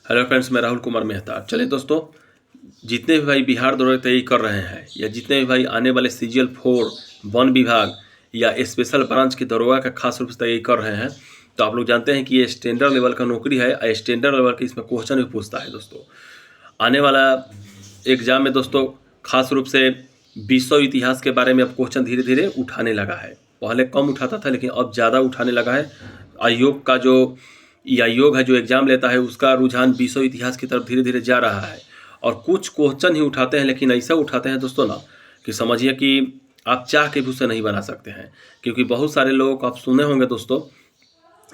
Hello friends, मैं राहुल कुमार मेहता। चलिए दोस्तों, जितने भी भाई बिहार दौरे की तैयारी कर रहे हैं या जितने भी भाई आने वाले CGL 4 वन विभाग या स्पेशल ब्रांच की दरोगा का खास रूप से तैयारी कर रहे हैं, तो आप लोग जानते हैं कि ये स्टैंडर्ड लेवल का नौकरी है। स्टैंडर्ड लेवल की इसमें क्वेश्चन भी पूछता है दोस्तों। आने वाला एग्जाम में दोस्तों खास रूप से विश्व इतिहास के बारे में अब क्वेश्चन धीरे धीरे उठाने लगा है। पहले कम उठाता था लेकिन अब ज़्यादा उठाने लगा है। आयोग का जो आयोग है जो एग्ज़ाम लेता है उसका रुझान विश्व इतिहास की तरफ धीरे धीरे जा रहा है। और कुछ क्वेश्चन ही उठाते हैं लेकिन ऐसा उठाते हैं दोस्तों ना कि समझिए कि आप चाह के भी उसे नहीं बना सकते हैं। क्योंकि बहुत सारे लोगों को आप सुने होंगे दोस्तों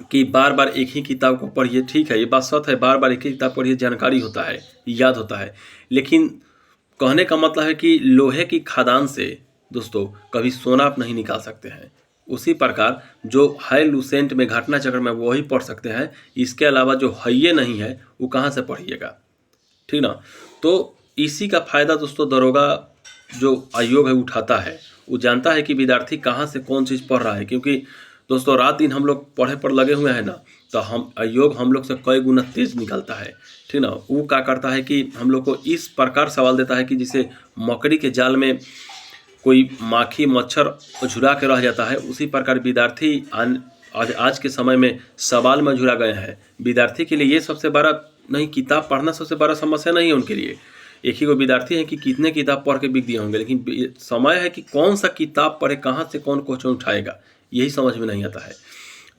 कि बार बार एक ही किताब को पढ़िए। ठीक है, ये बात सच है, बार बार एक ही किताब पढ़िए, जानकारी होता है, याद होता है। लेकिन कहने का मतलब है कि लोहे की खदान से दोस्तों कभी सोना आप नहीं निकाल सकते हैं। उसी प्रकार जो है लूसेंट में घटना चक्र में वही पढ़ सकते हैं। इसके अलावा जो है ये नहीं है वो कहाँ से पढ़िएगा, ठीक ना। तो इसी का फायदा दोस्तों दरोगा जो आयोग है उठाता है। वो जानता है कि विद्यार्थी कहाँ से कौन चीज़ पढ़ रहा है। क्योंकि दोस्तों रात दिन हम लोग पढ़े पर लगे हुए हैं ना, तो हम आयोग हम लोग से कई गुना तेज निकलता है, ठीक ना। वो क्या करता है कि हम लोग को इस प्रकार सवाल देता है कि जिसे मकड़ी के जाल में कोई माखी मच्छर झुरा के रह जाता है, उसी प्रकार विद्यार्थी आज के समय में सवाल में झुरा गए हैं। विद्यार्थी के लिए ये सबसे बड़ा नहीं, किताब पढ़ना सबसे बड़ा समस्या नहीं है उनके लिए। एक ही वो विद्यार्थी है कि कितने किताब पढ़ के बिक दिए होंगे, लेकिन समय है कि कौन सा किताब पढ़े, कहाँ से कौन क्वेश्चन उठाएगा, यही समझ में नहीं आता है।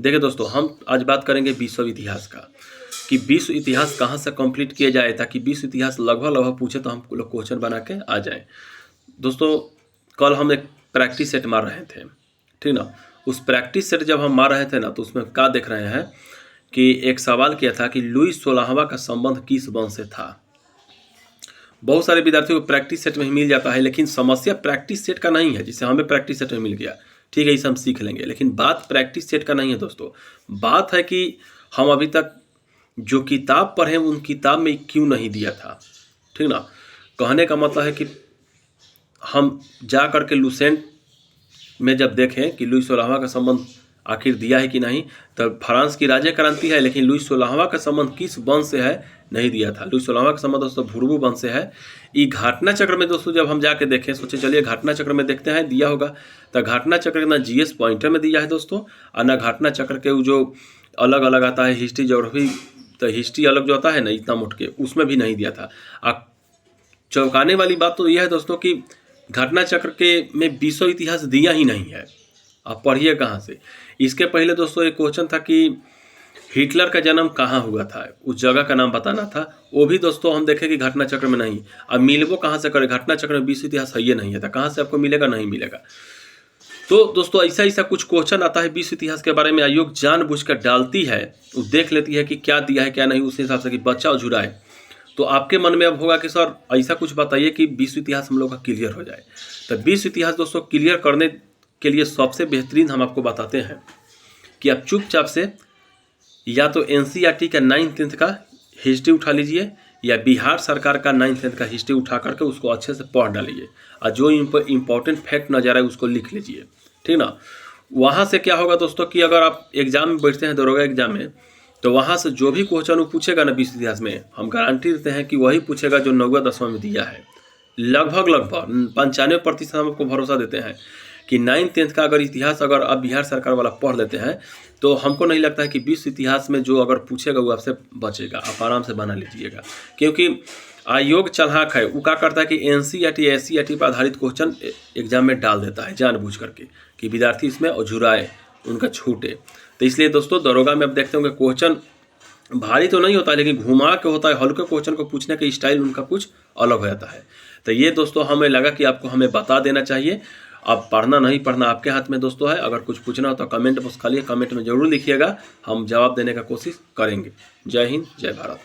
देखिए दोस्तों, हम आज बात करेंगे विश्व इतिहास का कि विश्व इतिहास कहाँ से कंप्लीट किया जाए ताकि विश्व इतिहास लगभग पूछे तो हम लोग क्वेश्चन बना के आ जाए। दोस्तों कल हम एक प्रैक्टिस सेट मार रहे थे, ठीक ना। उस प्रैक्टिस सेट जब हम मार रहे थे ना, तो उसमें क्या देख रहे हैं कि एक सवाल किया था कि लुई 16वां का संबंध किस वंश से था। बहुत सारे विद्यार्थियों को प्रैक्टिस सेट में ही मिल जाता है, लेकिन समस्या प्रैक्टिस सेट का नहीं है। जिसे हमें प्रैक्टिस सेट में मिल गया, ठीक है, इसे हम सीख लेंगे, लेकिन बात प्रैक्टिस सेट का नहीं है दोस्तों। बात है कि हम अभी तक जो किताब पढ़े उन किताब में क्यों नहीं दिया था, ठीक ना। कहने का मतलब है कि हम जा कर के लूसेंट में जब देखें कि लुई 16वां का संबंध आखिर दिया है कि नहीं, तब फ्रांस की राज्य क्रांति है, लेकिन लुई 16वां का संबंध किस वंश से है नहीं दिया था। लुई 16वां का संबंध दोस्तों भूरबू वंश से है। ये घटना चक्र में दोस्तों जब हम जाके देखें, सोचे चलिए घटना चक्र में देखते हैं दिया होगा, तो घटना चक्र ना GS पॉइंटर में दिया है दोस्तों, और ना घटना चक्र के जो अलग अलग आता है हिस्ट्री ज्योग्राफी, तो हिस्ट्री अलग जो आता है ना इतना मोट के, उसमें भी नहीं दिया था। चौंकाने वाली बात तो यह है दोस्तों कि घटना चक्र के में विश्व इतिहास दिया ही नहीं है। आप पढ़िए कहाँ से। इसके पहले दोस्तों एक क्वेश्चन था कि हिटलर का जन्म कहाँ हुआ था, उस जगह का नाम बताना था। वो भी दोस्तों हम देखें कि घटना चक्र में नहीं। अब मिलबो कहाँ से करे, घटना चक्र में विश्व इतिहास है ये नहीं है, तो कहाँ से आपको मिलेगा, नहीं मिलेगा। तो दोस्तों ऐसा कुछ क्वेश्चन आता है विश्व इतिहास के बारे में, आयोग जानबूझकर डालती है। वो देख लेती है कि क्या दिया है क्या नहीं, उस हिसाब से कि बच्चा झुराए। तो आपके मन में अब होगा कि सर ऐसा कुछ बताइए कि विश्व इतिहास हम लोग का क्लियर हो जाए। तो विश्व इतिहास दोस्तों क्लियर करने के लिए सबसे बेहतरीन हम आपको बताते हैं कि आप चुपचाप से या तो NCERT का 9th-10th का हिस्ट्री उठा लीजिए, या बिहार सरकार का 9th-10th का हिस्ट्री उठा करके उसको अच्छे से पढ़ डालिए, और जो इम्पोर्टेंट फैक्ट नजर आए उसको लिख लीजिए, ठीक ना। वहाँ से क्या होगा दोस्तों कि अगर आप एग्जाम में बैठते हैं दरोगा एग्जाम में, तो वहाँ से जो भी क्वेश्चन वो पूछेगा ना विश्व इतिहास में, हम गारंटी देते हैं कि वही पूछेगा जो 9वां 10वां में दिया है। लगभग 95% हम आपको भरोसा देते हैं कि 9th-10th का अगर इतिहास अगर आप बिहार सरकार वाला पढ़ लेते हैं, तो हमको नहीं लगता है कि विश्व इतिहास में जो अगर पूछेगा वो आपसे बचेगा। आप आराम से बना लीजिएगा, क्योंकि आयोग चालाक है। वो क्या करता है कि NCERT SCERT पर आधारित क्वेश्चन एग्जाम में डाल देता है जानबूझ करके कि विद्यार्थी इसमें झुराए, उनका छूटे। तो इसलिए दोस्तों दरोगा में अब देखते होंगे क्वेश्चन भारी तो नहीं होता है, लेकिन घुमा के होता है। हल्के क्वेश्चन को पूछने का स्टाइल उनका कुछ अलग हो जाता है। तो ये दोस्तों हमें लगा कि आपको हमें बता देना चाहिए। अब पढ़ना नहीं पढ़ना आपके हाथ में दोस्तों है। अगर कुछ पूछना हो तो कमेंट बॉक्स खाली कमेंट में ज़रूर लिखिएगा, हम जवाब देने का कोशिश करेंगे। जय हिंद, जय भारत।